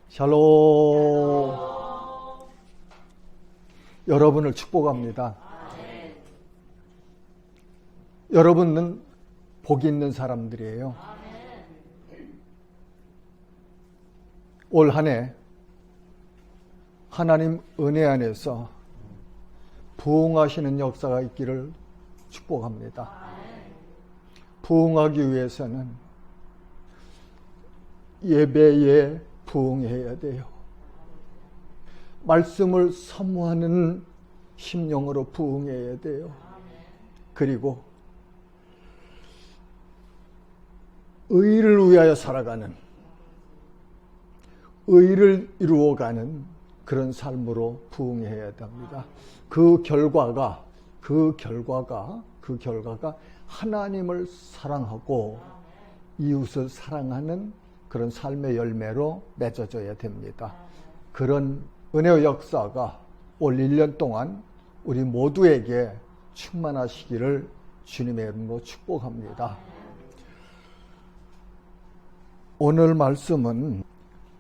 샬롬. 여러분을 축복합니다. 여러분은 복 있는 사람들이에요. 올 한 해 하나님 은혜 안에서 부흥하시는 역사가 있기를 축복합니다. 부흥하기 위해서는 예배에 부흥해야 돼요. 말씀을 사모하는 심령으로 부흥해야 돼요. 그리고 의를 위하여 살아가는, 의를 이루어가는 그런 삶으로 부흥해야 됩니다. 그 결과가 하나님을 사랑하고 이웃을 사랑하는 그런 삶의 열매로 맺어져야 됩니다. 그런 은혜의 역사가 올 1년 동안 우리 모두에게 충만하시기를 주님의 이름으로 축복합니다. 오늘 말씀은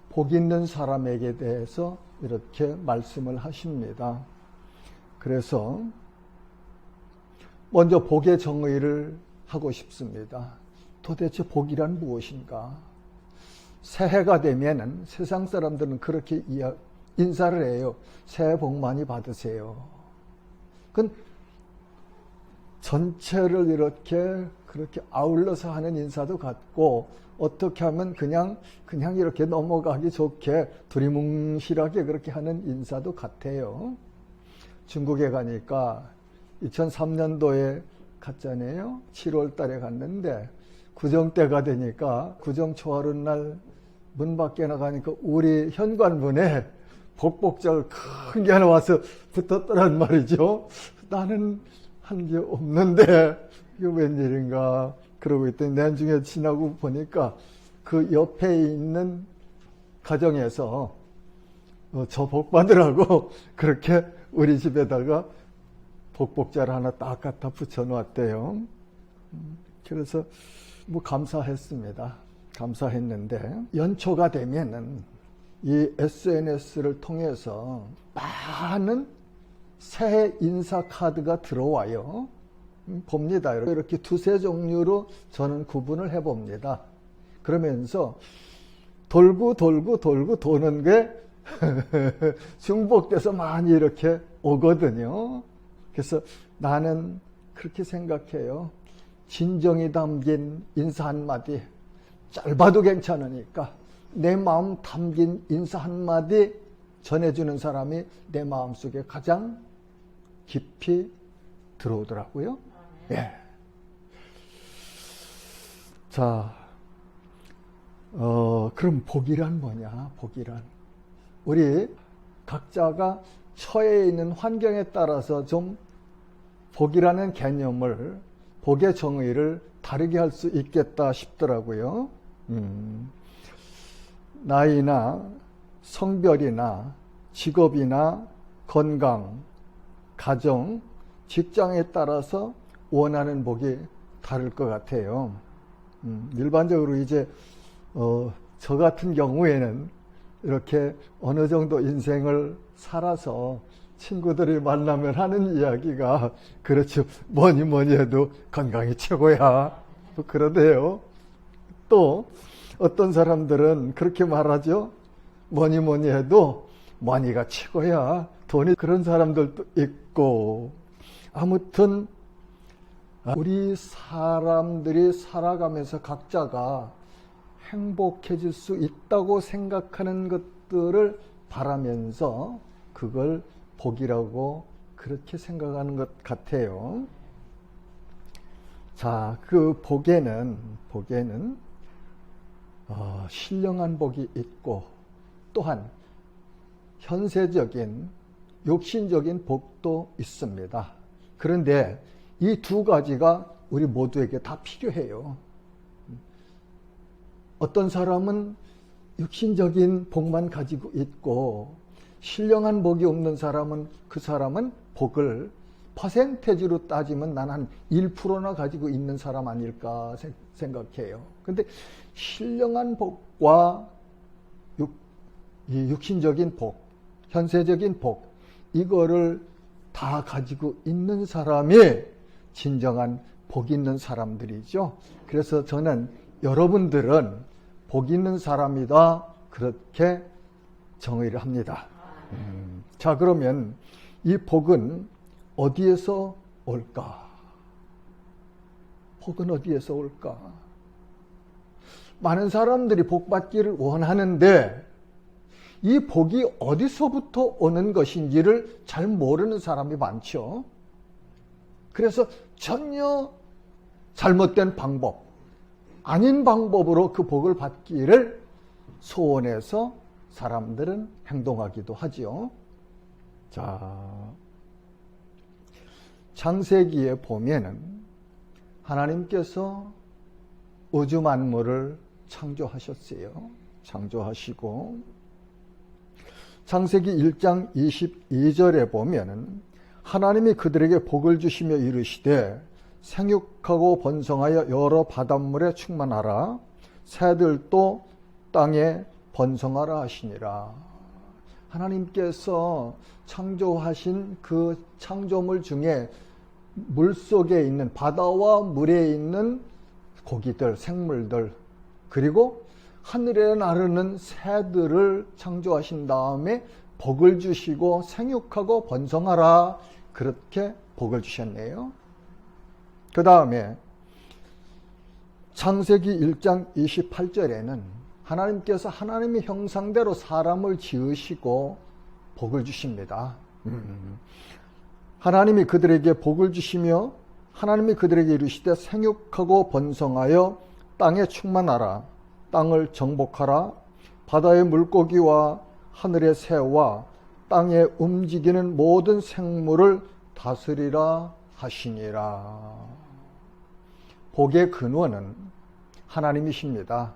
복 있는 사람에게 대해서 이렇게 말씀을 하십니다. 그래서 먼저 복의 정의를 하고 싶습니다. 도대체 복이란 무엇인가? 새해가 되면은 세상 사람들은 그렇게 인사를 해요. 새해 복 많이 받으세요. 그건 전체를 그렇게 아울러서 하는 인사도 같고, 어떻게 하면 그냥 이렇게 넘어가기 좋게 두리뭉실하게 그렇게 하는 인사도 같아요. 중국에 가니까 2003년도에 갔잖아요. 7월 달에 갔는데 구정 때가 되니까 구정 초하룻 날 문 밖에 나가니까 우리 현관문에 복복절 큰 게 하나 와서 붙었더란 말이죠. 나는 한 게 없는데 이게 웬일인가 그러고 있더니 나중에 지나고 보니까 그 옆에 있는 가정에서 저 복 받으라고 그렇게 우리 집에다가 복복절 하나 딱 갖다 붙여놓았대요. 그래서 뭐 감사했습니다. 감사했는데 연초가 되면은 이 SNS를 통해서 많은 새해 인사 카드가 들어와요. 봅니다. 이렇게 두세 종류로 저는 구분을 해봅니다. 그러면서 돌고 도는 게 중복돼서 많이 이렇게 오거든요. 그래서 나는 그렇게 생각해요. 진정이 담긴 인사 한마디, 짧아도 괜찮으니까 내 마음 담긴 인사 한마디 전해주는 사람이 내 마음속에 가장 깊이 들어오더라고요. 예. 자, 그럼 복이란 뭐냐? 복이란 우리 각자가 처해 있는 환경에 따라서 좀 복이라는 개념을, 복의 정의를 다르게 할 수 있겠다 싶더라고요. 나이나 성별이나 직업이나 건강, 가정, 직장에 따라서 원하는 복이 다를 것 같아요. 일반적으로 이제 저 같은 경우에는 이렇게 어느 정도 인생을 살아서 친구들이 만나면 하는 이야기가, 그렇죠, 뭐니 해도 건강이 최고야, 뭐 그러대요. 또 어떤 사람들은 그렇게 말하죠. 뭐니 해도 머니가 최고야, 돈이, 그런 사람들도 있고. 아무튼 우리 사람들이 살아가면서 각자가 행복해질 수 있다고 생각하는 것들을 바라면서 그걸 복이라고 그렇게 생각하는 것 같아요. 자, 그 복에는 신령한 복이 있고, 또한 현세적인 육신적인 복도 있습니다. 그런데 이 두 가지가 우리 모두에게 다 필요해요. 어떤 사람은 육신적인 복만 가지고 있고, 신령한 복이 없는 사람은, 그 사람은 복을 퍼센테이지로 따지면 난 한 1%나 가지고 있는 사람 아닐까 생각해요. 근데 신령한 복과 이 육신적인 복, 현세적인 복, 이거를 다 가지고 있는 사람이 진정한 복 있는 사람들이죠. 그래서 저는 여러분들은 복 있는 사람이다, 그렇게 정의를 합니다. 자, 그러면 이 복은 어디에서 올까? 복은 어디에서 올까? 많은 사람들이 복 받기를 원하는데 이 복이 어디서부터 오는 것인지를 잘 모르는 사람이 많죠. 그래서 전혀 잘못된 방법, 아닌 방법으로 그 복을 받기를 소원해서 사람들은 행동하기도 하지요. 자, 창세기에 보면은 하나님께서 우주 만물을 창조하셨어요. 창조하시고 창세기 1장 22절에 보면은 하나님이 그들에게 복을 주시며 이르시되 생육하고 번성하여 여러 바닷물에 충만하라, 새들도 땅에 번성하라 하시니라. 하나님께서 창조하신 그 창조물 중에 물속에 있는, 바다와 물에 있는 고기들, 생물들, 그리고 하늘에 나르는 새들을 창조하신 다음에 복을 주시고 생육하고 번성하라, 그렇게 복을 주셨네요. 그 다음에 창세기 1장 28절에는 하나님께서 하나님의 형상대로 사람을 지으시고 복을 주십니다. 하나님이 그들에게 복을 주시며 하나님이 그들에게 이르시되 생육하고 번성하여 땅에 충만하라, 땅을 정복하라, 바다의 물고기와 하늘의 새와 땅에 움직이는 모든 생물을 다스리라 하시니라. 복의 근원은 하나님이십니다.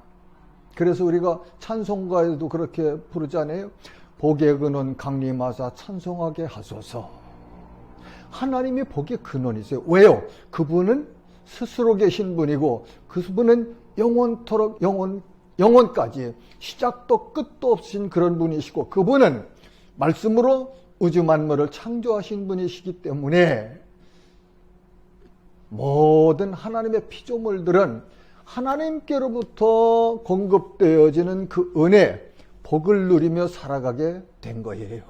그래서 우리가 찬송가에도 그렇게 부르잖아요. 복의 근원 강림하사 찬송하게 하소서. 하나님이 복의 근원이세요. 왜요? 그분은 스스로 계신 분이고 그분은 영원토록 영원까지 시작도 끝도 없으신 그런 분이시고 그분은 말씀으로 우주 만물을 창조하신 분이시기 때문에 모든 하나님의 피조물들은 하나님께로부터 공급되어지는 그 은혜, 복을 누리며 살아가게 된 거예요.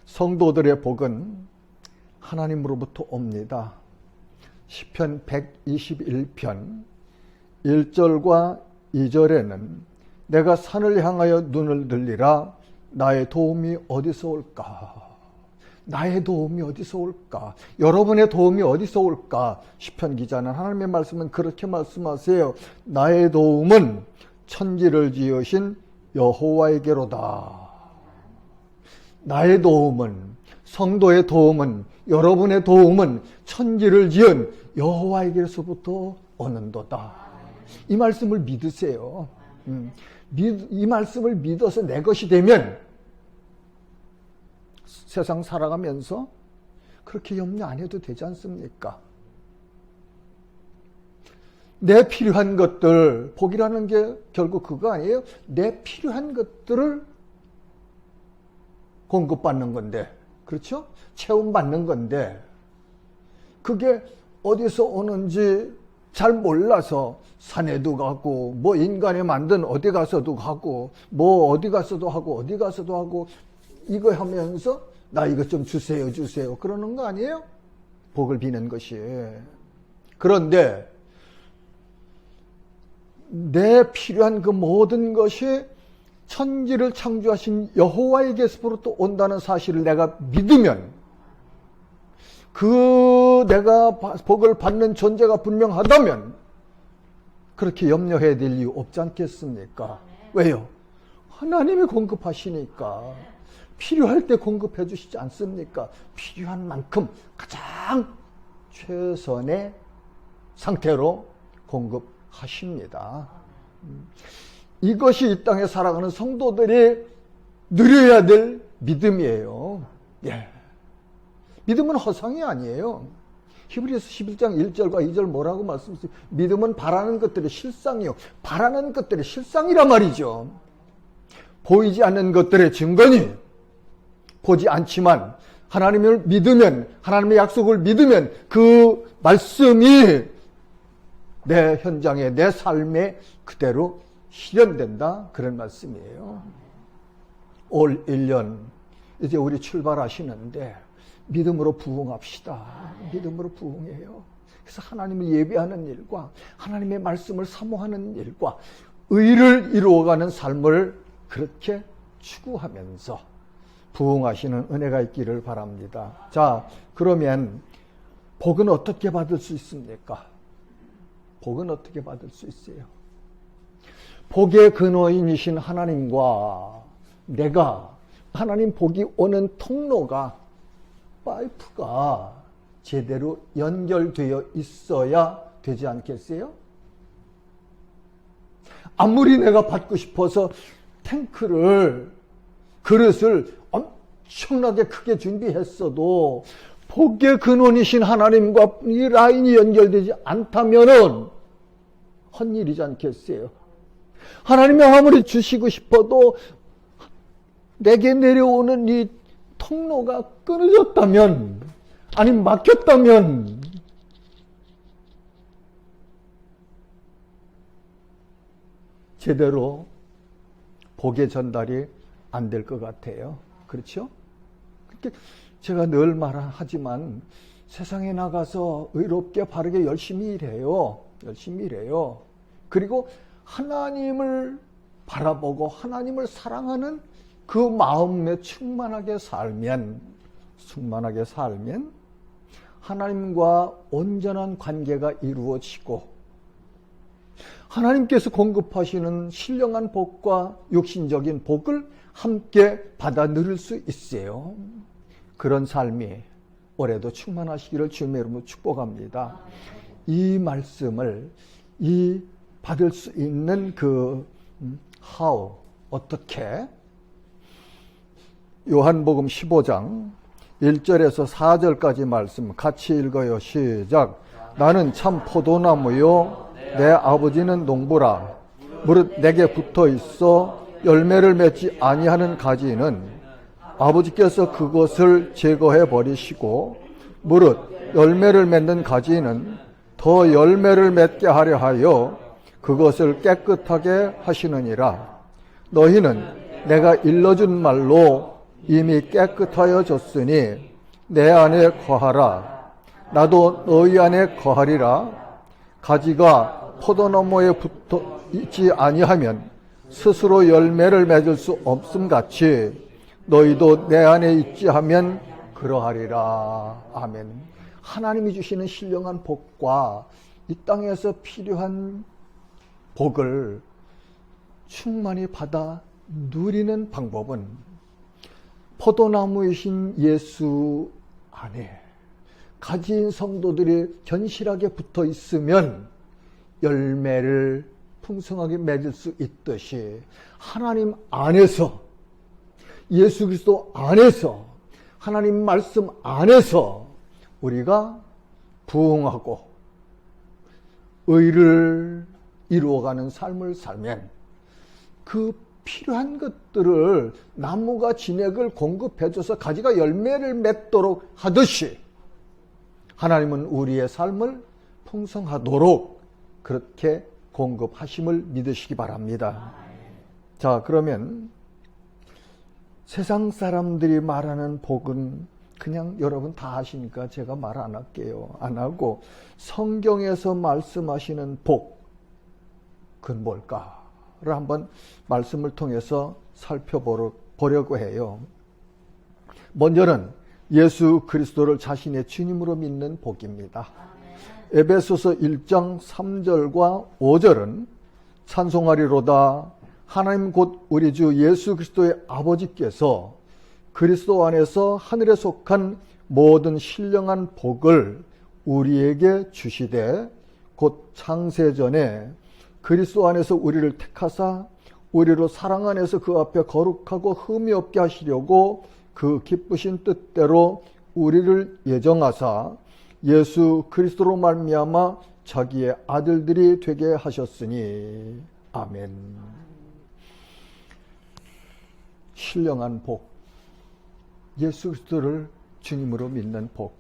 성도들의 복은 하나님으로부터 옵니다. 시편 121편 1절과 2절에는 내가 산을 향하여 눈을 들리라, 나의 도움이 어디서 올까? 나의 도움이 어디서 올까? 여러분의 도움이 어디서 올까? 시편 기자는 하나님의 말씀은 그렇게 말씀하세요. 나의 도움은 천지를 지으신 여호와에게로다. 나의 도움은, 성도의 도움은, 여러분의 도움은 천지를 지은 여호와에게로부터 오는도다. 이 말씀을 믿으세요. 이 말씀을 믿어서 내 것이 되면 세상 살아가면서 그렇게 염려 안 해도 되지 않습니까? 내 필요한 것들, 복이라는 게 결국 그거 아니에요? 내 필요한 것들을 공급받는 건데, 그렇죠? 채움받는 건데, 그게 어디서 오는지 잘 몰라서 산에도 가고, 뭐 인간이 만든 어디 가서도 가고, 뭐 어디 가서도 하고, 어디 가서도 하고, 이거 하면서 나 이것 좀 주세요, 주세요. 그러는 거 아니에요? 복을 비는 것이. 그런데 내 필요한 그 모든 것이 천지를 창조하신 여호와에게서부터 온다는 사실을 내가 믿으면 그 내가 복을 받는 존재가 분명하다면 그렇게 염려해야 될 이유 없지 않겠습니까? 왜요? 하나님이 공급하시니까. 필요할 때 공급해 주시지 않습니까? 필요한 만큼 가장 최선의 상태로 공급하십니다. 이것이 이 땅에 살아가는 성도들이 누려야 될 믿음이에요. 예. 믿음은 허상이 아니에요. 히브리서 11장 1절과 2절 뭐라고 말씀하세요? 믿음은 바라는 것들의 실상이요. 바라는 것들의 실상이란 말이죠. 보이지 않는 것들의 증거니 보지 않지만 하나님을 믿으면, 하나님의 약속을 믿으면 그 말씀이 내 현장에, 내 삶에 그대로 실현된다, 그런 말씀이에요. 올 1년 이제 우리 출발하시는데 믿음으로 부응합시다. 믿음으로 부응해요. 그래서 하나님을 예배하는 일과 하나님의 말씀을 사모하는 일과 의를 이루어가는 삶을 그렇게 추구하면서 부응하시는 은혜가 있기를 바랍니다. 자, 그러면 복은 어떻게 받을 수 있습니까? 복은 어떻게 받을 수 있어요? 복의 근원이신 하나님과 내가, 하나님 복이 오는 통로가, 파이프가 제대로 연결되어 있어야 되지 않겠어요? 아무리 내가 받고 싶어서 탱크를, 그릇을 엄청나게 크게 준비했어도 복의 근원이신 하나님과 이 라인이 연결되지 않다면은 헛일이지 않겠어요? 하나님이 아무리 주시고 싶어도 내게 내려오는 이 통로가 끊어졌다면, 아니 막혔다면 제대로 복의 전달이 안 될 것 같아요. 그렇죠? 제가 늘 말하지만 세상에 나가서 의롭게 바르게 열심히 일해요. 열심히 일해요. 그리고 하나님을 바라보고 하나님을 사랑하는 그 마음에 충만하게 살면 하나님과 온전한 관계가 이루어지고 하나님께서 공급하시는 신령한 복과 육신적인 복을 함께 받아 누릴 수 있어요. 그런 삶이 올해도 충만하시기를 주님의 이름으로 축복합니다. 이 말씀을, 이 받을 수 있는 그 how, 어떻게, 요한복음 15장 1절에서 4절까지 말씀 같이 읽어요. 시작. 나는 참 포도나무요 내 아버지는 농부라. 무릇 내게 붙어 있어 열매를 맺지 아니하는 가지는 아버지께서 그것을 제거해 버리시고, 무릇 열매를 맺는 가지는 더 열매를 맺게 하려 하여 그것을 깨끗하게 하시느니라. 너희는 내가 일러준 말로 이미 깨끗하여 졌으니 내 안에 거하라. 나도 너희 안에 거하리라. 가지가 포도나무에 붙어 있지 아니하면 스스로 열매를 맺을 수 없음 같이 너희도 내 안에 있지 하면 그러하리라. 아멘. 하나님이 주시는 신령한 복과 이 땅에서 필요한 복을 충만히 받아 누리는 방법은 포도나무이신 예수 안에 가지인 성도들이 견실하게 붙어 있으면 열매를 풍성하게 맺을 수 있듯이 하나님 안에서, 예수 그리스도 안에서, 하나님 말씀 안에서 우리가 부응하고 의를 이루어가는 삶을 살면 그 필요한 것들을 나무가 진액을 공급해줘서 가지가 열매를 맺도록 하듯이 하나님은 우리의 삶을 풍성하도록 그렇게 공급하심을 믿으시기 바랍니다. 자, 그러면 세상 사람들이 말하는 복은 그냥 여러분 다 아시니까 제가 말 안 할게요. 안 하고 성경에서 말씀하시는 복, 그건 뭘까를 한번 말씀을 통해서 살펴보려고 해요. 먼저는 예수 그리스도를 자신의 주님으로 믿는 복입니다. 에베소서 1장 3절과 5절은 찬송하리로다 하나님 곧 우리 주 예수 그리스도의 아버지께서 그리스도 안에서 하늘에 속한 모든 신령한 복을 우리에게 주시되 곧 창세전에 그리스도 안에서 우리를 택하사 우리로 사랑 안에서 그 앞에 거룩하고 흠이 없게 하시려고 그 기쁘신 뜻대로 우리를 예정하사 예수 그리스도로 말미암아 자기의 아들들이 되게 하셨으니. 아멘. 신령한 복, 예수 그리스도를 주님으로 믿는 복.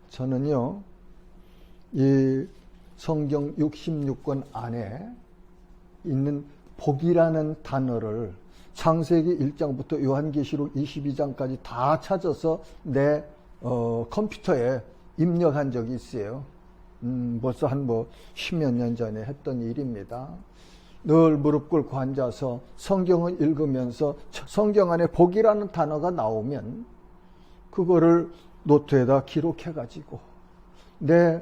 저는요, 이 성경 66권 안에 있는 복이라는 단어를 창세기 1장부터 요한계시록 22장까지 다 찾아서 내 컴퓨터에 입력한 적이 있어요. 벌써 한 10몇 년 전에 했던 일입니다. 늘 무릎 꿇고 앉아서 성경을 읽으면서 성경 안에 복이라는 단어가 나오면 그거를 노트에다 기록해가지고 내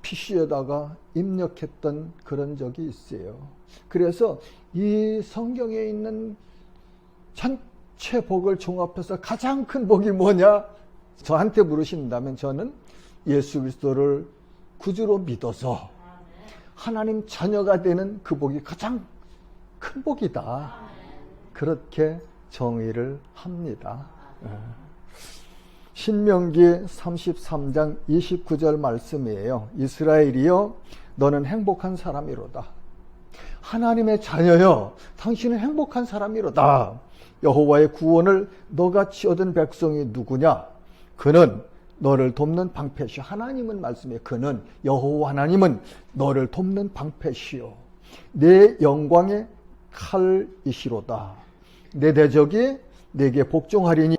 PC에다가 입력했던 그런 적이 있어요. 그래서 이 성경에 있는 전체 복을 종합해서 가장 큰 복이 뭐냐? 저한테 물으신다면 저는 예수 그리스도를 구주로 믿어서 하나님 자녀가 되는 그 복이 가장 큰 복이다. 그렇게 정의를 합니다. 신명기 33장 29절 말씀이에요. 이스라엘이여 너는 행복한 사람이로다. 하나님의 자녀여 당신은 행복한 사람이로다. 여호와의 구원을 너같이 얻은 백성이 누구냐? 그는 너를 돕는 방패시오. 하나님은 말씀해. 그는 여호와 하나님은 너를 돕는 방패시오. 내 영광의 칼이시로다. 내 대적이 내게 복종하리니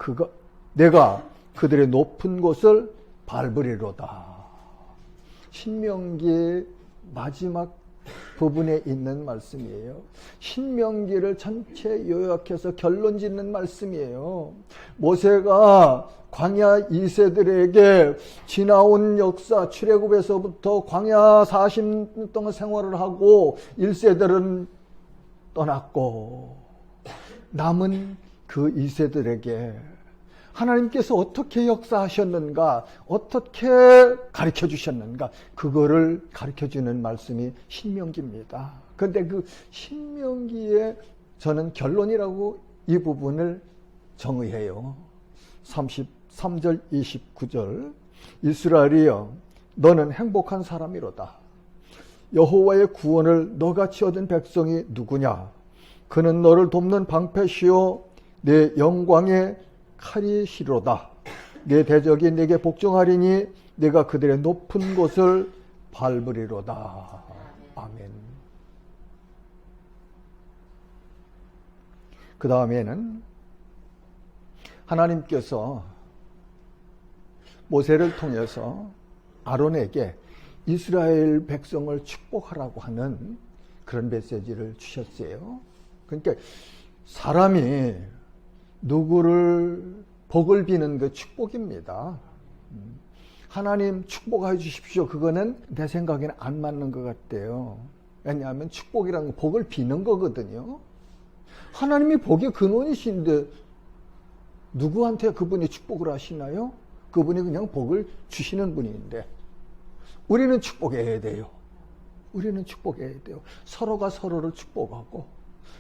내가 그들의 높은 곳을 밟으리로다. 신명기 마지막 부분에 있는 말씀이에요. 신명기를 전체 요약해서 결론 짓는 말씀이에요. 모세가 광야 2세들에게 지나온 역사, 출애굽에서부터 광야 40년 동안 생활을 하고 1세들은 떠났고 남은 그 2세들에게 하나님께서 어떻게 역사하셨는가, 어떻게 가르쳐주셨는가, 그거를 가르쳐주는 말씀이 신명기입니다. 그런데 그 신명기의 저는 결론이라고 이 부분을 정의해요. 33절 29절 이스라엘이여 너는 행복한 사람이로다. 여호와의 구원을 너같이 얻은 백성이 누구냐? 그는 너를 돕는 방패시오 내 영광의 칼이시로다. 내 대적이 내게 복종하리니 내가 그들의 높은 곳을 밟으리로다. 아멘. 그 다음에는 하나님께서 모세를 통해서 아론에게 이스라엘 백성을 축복하라고 하는 그런 메시지를 주셨어요. 그러니까 사람이 누구를 복을 비는 그 축복입니다. 하나님 축복해 주십시오. 그거는 내 생각에는 안 맞는 것 같아요. 왜냐하면 축복이라는 건 복을 비는 거거든요. 하나님이 복의 근원이신데 누구한테 그분이 축복을 하시나요? 그분이 그냥 복을 주시는 분인데 우리는 축복해야 돼요. 우리는 축복해야 돼요. 서로가 서로를 축복하고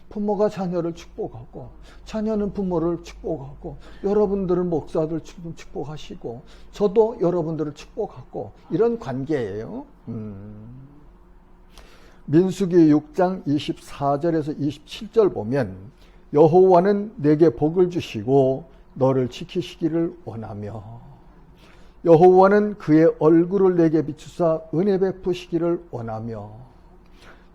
부모가 자녀를 축복하고 자녀는 부모를 축복하고 여러분들은 목사들 축복하시고 저도 여러분들을 축복하고 이런 관계예요. 민수기 6장 24절에서 27절 보면 여호와는 내게 복을 주시고 너를 지키시기를 원하며 여호와는 그의 얼굴을 내게 비추사 은혜 베푸시기를 원하며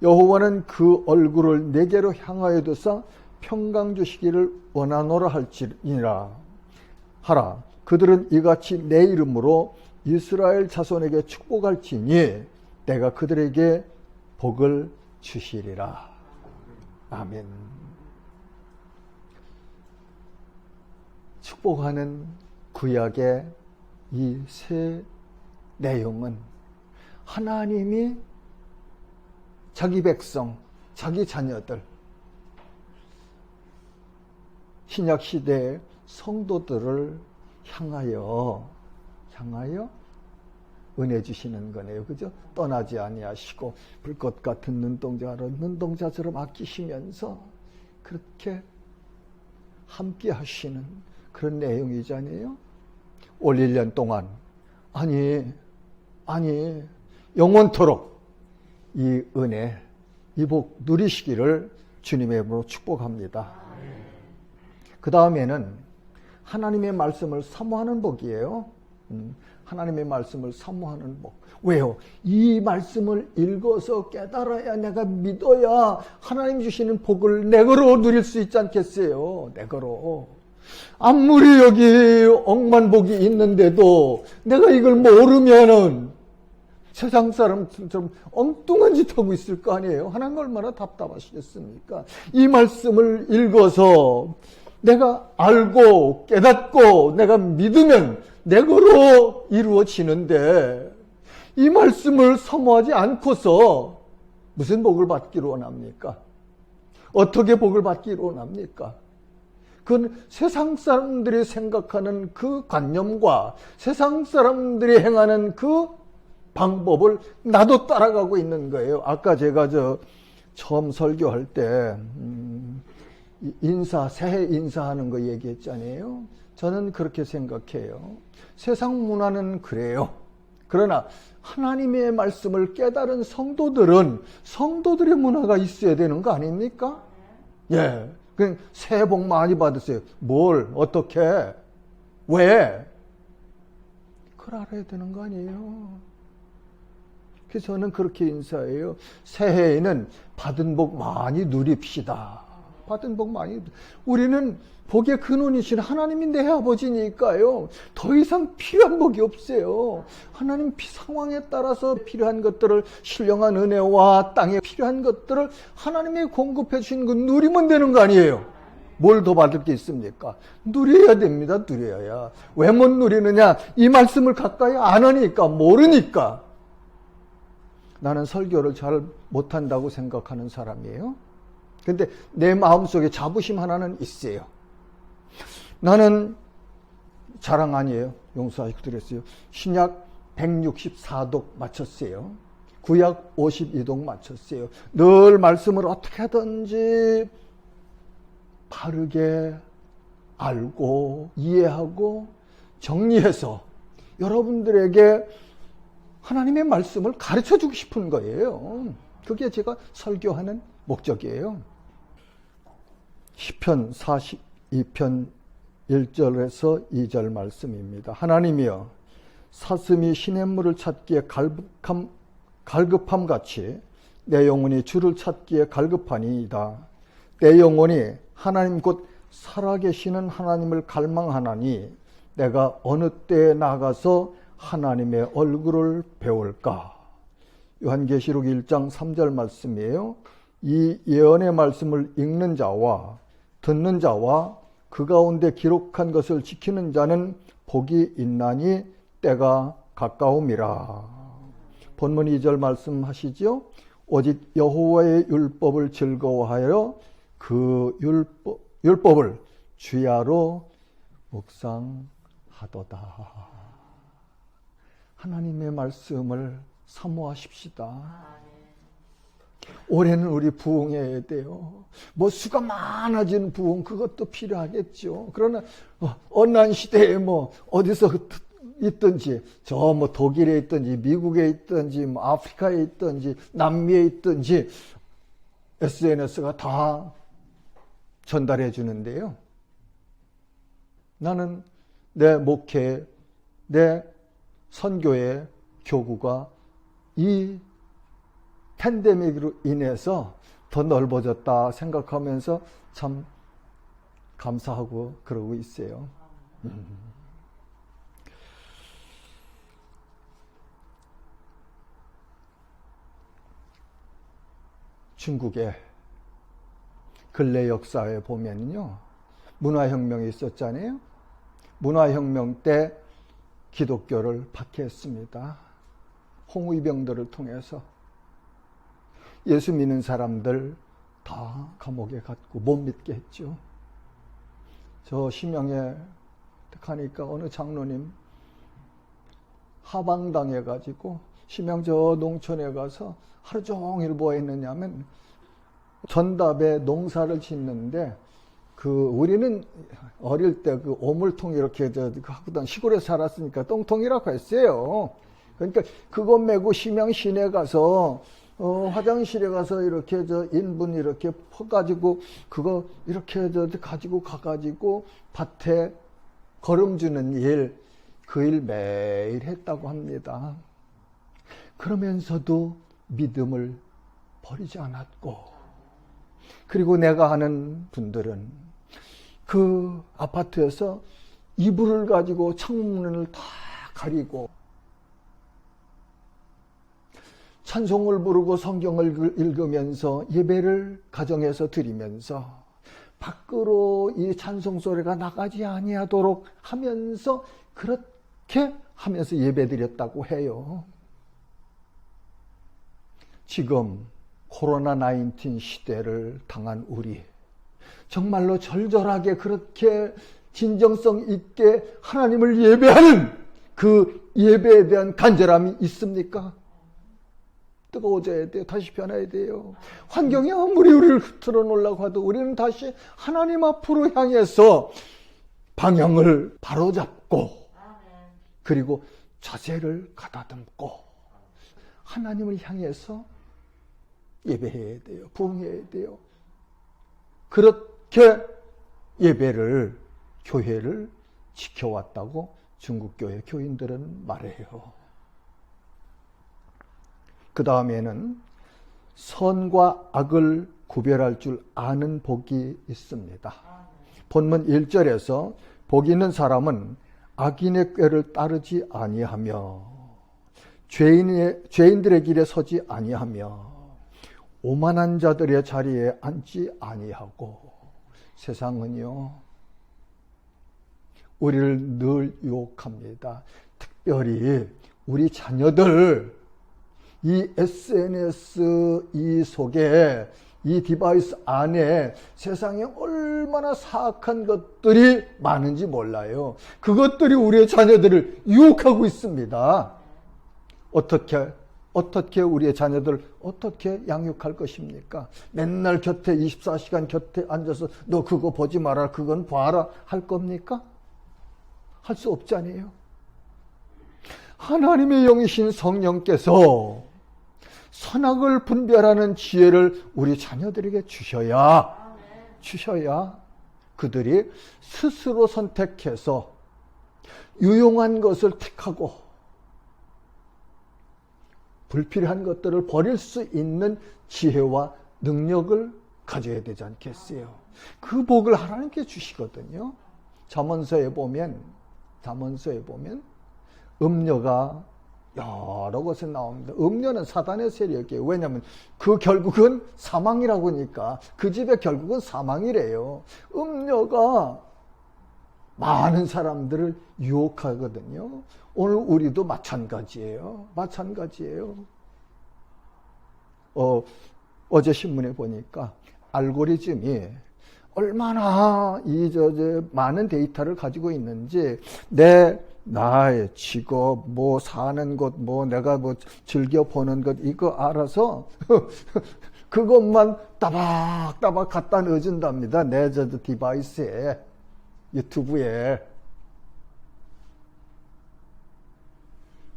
여호와는 그 얼굴을 내게로 향하여 두사 평강 주시기를 원하노라 할지니라 하라. 그들은 이같이 내 이름으로 이스라엘 자손에게 축복할지니 내가 그들에게 복을 주시리라. 아멘. 축복하는 구약의 이 세 내용은 하나님이 자기 백성, 자기 자녀들, 신약시대의 성도들을 향하여 은혜 주시는 거네요. 그죠? 떠나지 아니하시고 불꽃 같은 눈동자처럼 아끼시면서 그렇게 함께 하시는 그런 내용이잖아요. 올 1년 동안 아니 영원토록 이 은혜, 이 복 누리시기를 주님의 이름으로 축복합니다. 그 다음에는 하나님의 말씀을 사모하는 복이에요. 하나님의 말씀을 사모하는 복. 왜요? 이 말씀을 읽어서 깨달아야, 내가 믿어야 하나님 주시는 복을 내거로 누릴 수 있지 않겠어요? 내거로. 아무리 여기 억만복이 있는데도 내가 이걸 모르면은 세상 사람처럼 엉뚱한 짓 하고 있을 거 아니에요? 하나님 얼마나 답답하시겠습니까? 이 말씀을 읽어서 내가 알고 깨닫고 내가 믿으면 내거로 이루어지는데, 이 말씀을 사모하지 않고서 무슨 복을 받기로 원합니까? 어떻게 복을 받기로 원합니까? 그건 세상 사람들이 생각하는 그 관념과 세상 사람들이 행하는 그 방법을 나도 따라가고 있는 거예요. 아까 제가 처음 설교할 때 새해 인사하는 거 얘기했잖아요. 저는 그렇게 생각해요. 세상 문화는 그래요. 그러나 하나님의 말씀을 깨달은 성도들은 성도들의 문화가 있어야 되는 거 아닙니까? 예. 그냥 새해 복 많이 받으세요. 뭘, 어떻게, 왜? 그걸 알아야 되는 거 아니에요. 그래서 저는 그렇게 인사해요. 새해에는 받은 복 많이 누립시다. 받은 복 많이. 우리는 복의 근원이신 하나님이 내 아버지니까요. 더 이상 필요한 복이 없어요. 하나님 상황에 따라서 필요한 것들을, 신령한 은혜와 땅에 필요한 것들을 하나님이 공급해 주신 거 누리면 되는 거 아니에요. 뭘 더 받을 게 있습니까? 누려야 됩니다. 누려야. 왜 못 누리느냐? 이 말씀을 가까이 안 하니까, 모르니까. 나는 설교를 잘 못한다고 생각하는 사람이에요. 근데 내 마음속에 자부심 하나는 있어요. 나는 자랑 아니에요. 용서해 드렸어요. 신약 164독 마쳤어요. 구약 52독 마쳤어요. 늘 말씀을 어떻게 하든지 바르게 알고 이해하고 정리해서 여러분들에게 하나님의 말씀을 가르쳐 주고 싶은 거예요. 그게 제가 설교하는 목적이에요. 시편 42편 1절에서 2절 말씀입니다. 하나님이여, 사슴이 시냇물을 찾기에 갈급함 같이 내 영혼이 주를 찾기에 갈급하니이다. 내 영혼이 하나님 곧 살아계시는 하나님을 갈망하나니 내가 어느 때에 나가서 하나님의 얼굴을 배울까? 요한계시록 1장 3절 말씀이에요. 이 예언의 말씀을 읽는 자와 듣는 자와 그 가운데 기록한 것을 지키는 자는 복이 있나니 때가 가까움이라. 본문 2절 말씀하시죠. 오직 여호와의 율법을 즐거워하여 그 율법을 주야로 묵상하도다. 하나님의 말씀을 사모하십시다. 올해는 우리 부흥해야 돼요. 뭐 수가 많아진 부흥, 그것도 필요하겠죠. 그러나 언난 시대에 뭐 어디서 있든지, 저 뭐 독일에 있든지 미국에 있든지 뭐 아프리카에 있든지 남미에 있든지 SNS가 다 전달해 주는데요. 나는 내 목회, 내 선교의 교구가 이 팬데믹으로 인해서 더 넓어졌다 생각하면서 참 감사하고 그러고 있어요. 중국의 근래 역사에 보면요, 문화혁명이 있었잖아요. 문화혁명 때 기독교를 박해했습니다. 홍위병들을 통해서. 예수 믿는 사람들 다 감옥에 갔고 못 믿게 했죠. 저 심양에 가니까 어느 장로님 하방당해가지고 심양 저 농촌에 가서 하루 종일 뭐 했느냐면 전답에 농사를 짓는데 우리는 어릴 때 그 오물통 이렇게 하고던 시골에 살았으니까 똥통이라고 했어요. 그러니까 그거 메고 심양 시내 가서 화장실에 가서 이렇게 인분 이렇게 퍼가지고 그거 이렇게 가지고 가가지고 밭에 거름 주는 일, 그 일 매일 했다고 합니다. 그러면서도 믿음을 버리지 않았고, 그리고 내가 아는 분들은 그 아파트에서 이불을 가지고 창문을 다 가리고 찬송을 부르고 성경을 읽으면서 예배를 가정에서 드리면서 밖으로 이 찬송 소리가 나가지 아니하도록 하면서 그렇게 하면서 예배 드렸다고 해요. 지금 코로나19 시대를 당한 우리, 정말로 절절하게 그렇게 진정성 있게 하나님을 예배하는 그 예배에 대한 간절함이 있습니까? 뜨거워져야 돼요. 다시 변해야 돼요. 환경이 아무리 우리를 흐트러 놓으려고 해도 우리는 다시 하나님 앞으로 향해서 방향을 바로잡고, 그리고 자세를 가다듬고 하나님을 향해서 예배해야 돼요. 부응해야 돼요. 그렇게 예배를, 교회를 지켜왔다고 중국교회 교인들은 말해요. 그 다음에는 선과 악을 구별할 줄 아는 복이 있습니다. 본문 1절에서 복 있는 사람은 악인의 꾀를 따르지 아니하며 죄인들의 길에 서지 아니하며 오만한 자들의 자리에 앉지 아니하고. 세상은요, 우리를 늘 유혹합니다. 특별히 우리 자녀들, 이 SNS 이 속에, 이 디바이스 안에 세상에 얼마나 사악한 것들이 많은지 몰라요. 그것들이 우리의 자녀들을 유혹하고 있습니다. 어떻게 우리의 자녀들을 어떻게 양육할 것입니까? 맨날 곁에 24시간 곁에 앉아서 너 그거 보지 마라, 그건 봐라 할 겁니까? 할 수 없잖아요. 하나님의 영이신 성령께서 선악을 분별하는 지혜를 우리 자녀들에게 주셔야 그들이 스스로 선택해서 유용한 것을 택하고 불필요한 것들을 버릴 수 있는 지혜와 능력을 가져야 되지 않겠어요? 그 복을 하나님께 주시거든요. 잠언서에 보면 음녀가 여러 곳에 나옵니다. 음녀는 사단의 세력이에요. 왜냐하면 그 결국은 사망이라고 하니까 그 집의 결국은 사망이래요. 음녀가 많은 사람들을 유혹하거든요. 오늘 우리도 마찬가지예요. 어제 신문에 보니까 알고리즘이 얼마나 많은 데이터를 가지고 있는지, 나의 직업, 사는 곳, 내가 즐겨 보는 것, 이거 알아서 그것만 따박따박 갖다 넣어준답니다. 내 디바이스에, 유튜브에.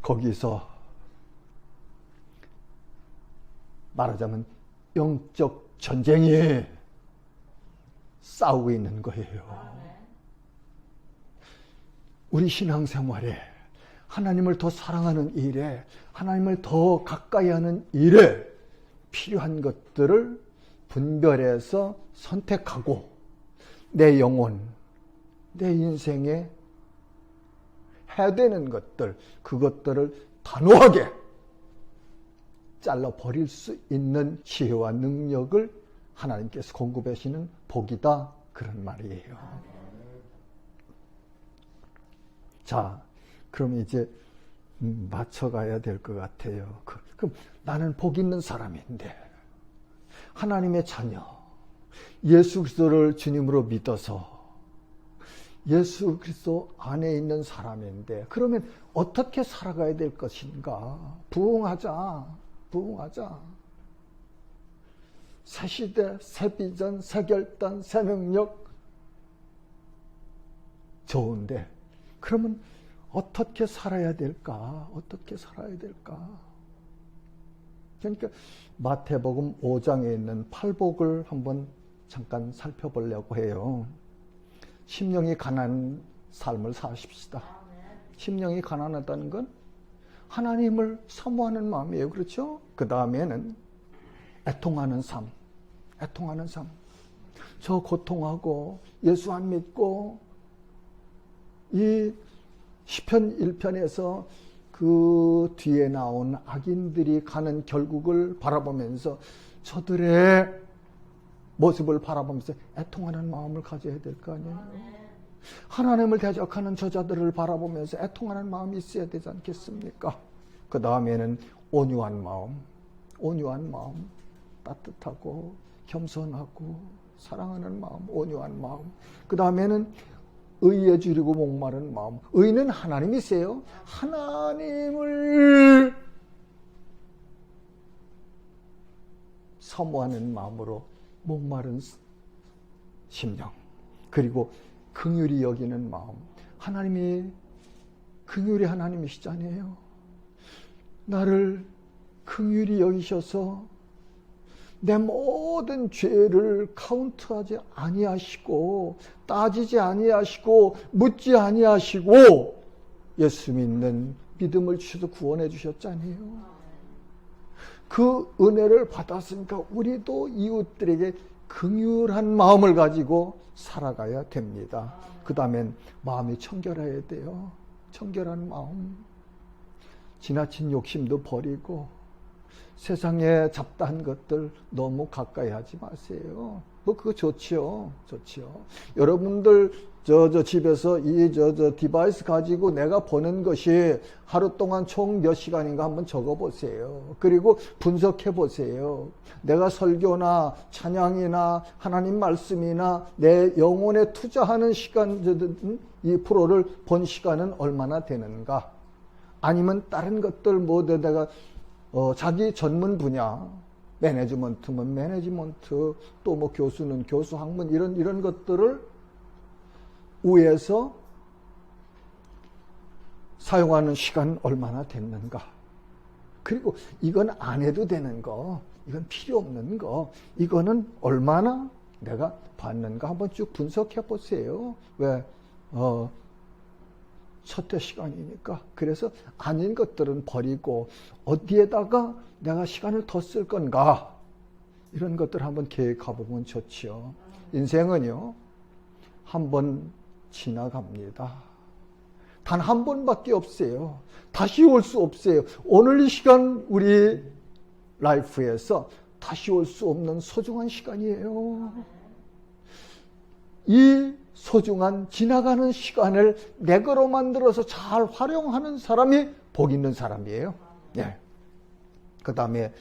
거기서 말하자면 영적 전쟁이 싸우고 있는 거예요. 우리 신앙생활에 하나님을 더 사랑하는 일에, 하나님을 더 가까이 하는 일에 필요한 것들을 분별해서 선택하고 내 영혼, 내 인생에 해야 되는 것들, 그것들을 단호하게 잘라버릴 수 있는 지혜와 능력을 하나님께서 공급하시는 복이다, 그런 말이에요. 자, 그럼 이제 맞춰가야 될 것 같아요. 그럼 나는 복 있는 사람인데, 하나님의 자녀, 예수 그리스도를 주님으로 믿어서 예수 그리스도 안에 있는 사람인데, 그러면 어떻게 살아가야 될 것인가? 부응하자. 새 시대, 새 비전, 새 결단, 새 능력, 좋은데 그러면 어떻게 살아야 될까? 그러니까 마태복음 5장에 있는 팔복을 한번 잠깐 살펴보려고 해요. 심령이 가난한 삶을 사십시다. 심령이 가난하다는 건 하나님을 사모하는 마음이에요. 그렇죠? 그 다음에는 애통하는 삶. 애통하는 삶. 저 고통하고 예수 안 믿고 이 시편 1편에서 그 뒤에 나온 악인들이 가는 결국을 바라보면서 저들의 모습을 바라보면서 애통하는 마음을 가져야 될 거 아니에요. 하나님을 대적하는 저자들을 바라보면서 애통하는 마음이 있어야 되지 않겠습니까? 그 다음에는 온유한 마음, 온유한 마음, 따뜻하고 겸손하고 사랑하는 마음, 온유한 마음. 그 다음에는 의에 줄이고 목마른 마음. 의는 하나님이세요. 하나님을 사모하는 마음으로 목마른 심령. 그리고 긍휼히 여기는 마음. 하나님이 긍휼이 하나님이시잖아요. 나를 긍휼히 여기셔서 내 모든 죄를 카운트하지 아니하시고 따지지 아니하시고 묻지 아니하시고 예수 믿는 믿음을 주셔서 구원해 주셨잖아요. 그 은혜를 받았으니까 우리도 이웃들에게 긍휼한 마음을 가지고 살아가야 됩니다. 그 다음엔 마음이 청결해야 돼요. 청결한 마음. 지나친 욕심도 버리고 세상에 잡다한 것들 너무 가까이 하지 마세요. 뭐 그거 좋지요. 좋지요. 여러분들 저 집에서 이 디바이스 가지고 내가 보는 것이 하루 동안 총 몇 시간인가 한번 적어 보세요. 그리고 분석해 보세요. 내가 설교나 찬양이나 하나님 말씀이나 내 영혼에 투자하는 시간, 이 프로를 본 시간은 얼마나 되는가? 아니면 다른 것들 내가 자기 전문 분야, 매니지먼트면 매니지먼트, 또 뭐 교수는 교수 학문 이런 것들을 위해서 사용하는 시간 얼마나 됐는가? 그리고 이건 안 해도 되는 거, 이건 필요 없는 거, 이거는 얼마나 내가 받는가 한번 쭉 분석해 보세요. 왜? 첫째 시간이니까. 그래서 아닌 것들은 버리고 어디에다가 내가 시간을 더 쓸 건가? 이런 것들 한번 계획해 보면 좋지요. 인생은요, 한 번 지나갑니다. 단 한 번밖에 없어요. 다시 올 수 없어요. 오늘 이 시간 우리 라이프에서 다시 올 수 없는 소중한 시간이에요. 이 소중한 지나가는 시간을 내 거로 만들어서 잘 활용하는 사람이 복 있는 사람이에요. 네. 그 다음에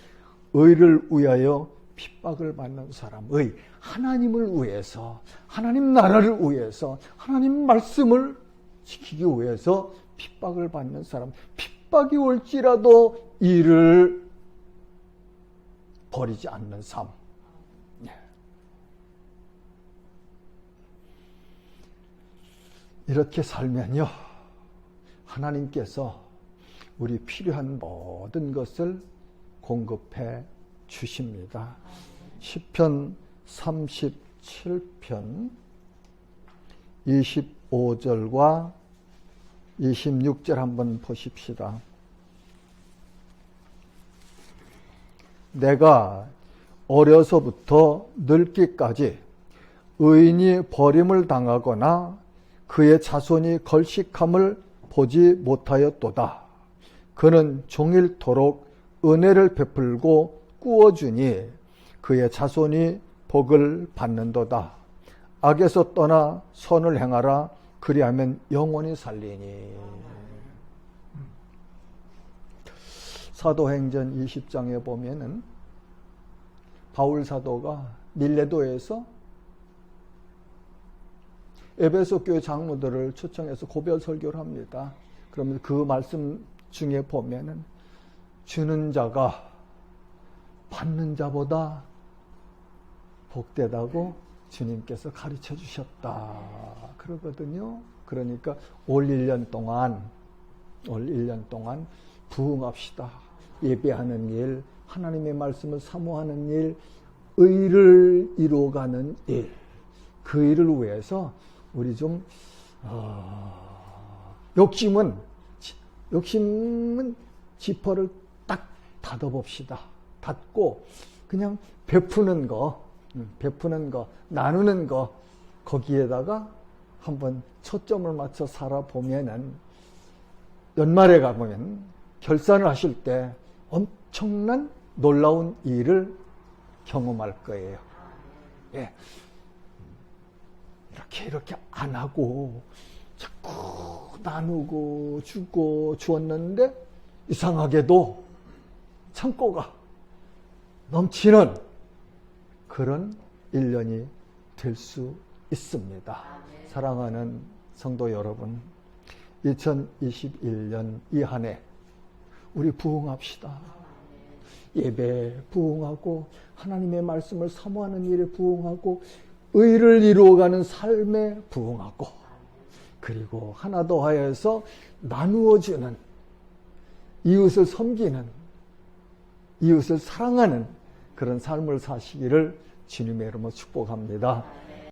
의를 위하여 핍박을 받는 사람. 의. 하나님을 위해서, 하나님 나라를 위해서, 하나님 말씀을 지키기 위해서 핍박을 받는 사람. 핍박이 올지라도 이를 버리지 않는 삶. 이렇게 살면요, 하나님께서 우리 필요한 모든 것을 공급해 주십니다. 시편 37편 25절과 26절 한번 보십시다. 내가 어려서부터 늙기까지 의인이 버림을 당하거나 그의 자손이 걸식함을 보지 못하였도다. 그는 종일토록 은혜를 베풀고 꾸어주니 그의 자손이 복을 받는도다. 악에서 떠나 선을 행하라. 그리하면 영원히 살리니. 사도행전 20장에 보면은 바울 사도가 밀레도에서 에베소 교회 장로들을 초청해서 고별 설교를 합니다. 그러면 그 말씀 중에 보면은 주는 자가 받는 자보다 복되다고 주님께서 가르쳐 주셨다. 그러거든요. 그러니까 올 1년 동안 부흥합시다. 예배하는 일, 하나님의 말씀을 사모하는 일, 의를 이루어가는 일, 그 일을 위해서 우리 좀 욕심은 지퍼를 딱 닫아봅시다. 닫고 그냥 베푸는 거, 나누는 거, 거기에다가 한번 초점을 맞춰 살아보면은 연말에 가보면 결산을 하실 때 엄청난 놀라운 일을 경험할 거예요. 예. 이렇게 안 하고 자꾸 나누고 주었는데 이상하게도 창고가 넘치는 그런 1년이 될 수 있습니다. 사랑하는 성도 여러분, 2021년 이 한 해 우리 부응합시다. 예배에 부응하고 하나님의 말씀을 사모하는 일에 부응하고 의를 이루어가는 삶에 부응하고 그리고 하나 더 하여서 나누어주는 이웃을 섬기는 이웃을 사랑하는 그런 삶을 사시기를 주님의 이름으로 축복합니다.